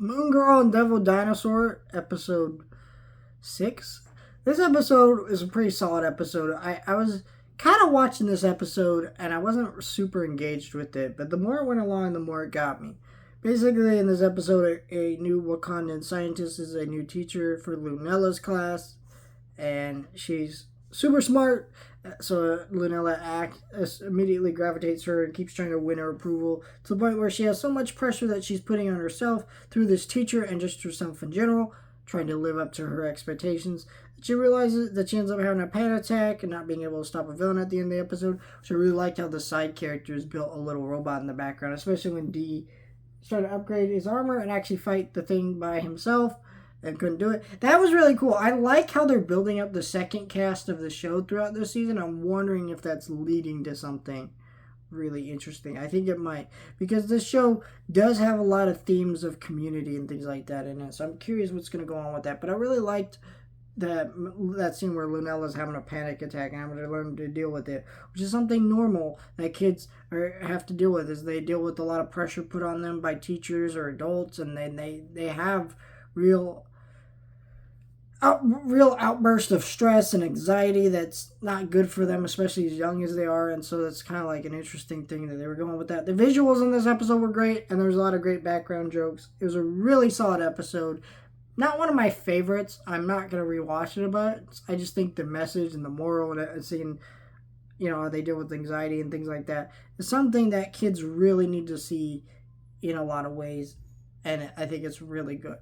Moon Girl and Devil Dinosaur, episode 6. This episode is a pretty solid episode. I was kind of watching this episode and I wasn't super engaged with it, but the more it went along, the more it got me. Basically, in this episode, a new Wakandan scientist is a new teacher for Lunella's class, and she's super smart. So Lunella immediately gravitates her and keeps trying to win her approval to the point where she has so much pressure that she's putting on herself through this teacher and just herself in general, trying to live up to her expectations. She realizes that she ends up having a panic attack and not being able to stop a villain at the end of the episode. So I really liked how the side characters built a little robot in the background, especially when D started to upgrade his armor and actually fight the thing by himself and couldn't do it. That was really cool. I like how they're building up the second cast of the show throughout this season. I'm wondering if that's leading to something really interesting. I think it might, because this show does have a lot of themes of community and things like that in it. So I'm curious what's going to go on with that. But I really liked that scene where Lunella's having a panic attack and having to learn to deal with it, which is something normal that kids have to deal with, as they deal with a lot of pressure put on them by teachers or adults, and then they have real real outburst of stress and anxiety that's not good for them, especially as young as they are. And so that's kind of like an interesting thing that they were going with that. The visuals in this episode were great, and there was a lot of great background jokes. It was a really solid episode. Not one of my favorites. I'm not going to rewatch it, but I just think the message and the moral and seeing, how they deal with anxiety and things like that is something that kids really need to see in a lot of ways. And I think it's really good.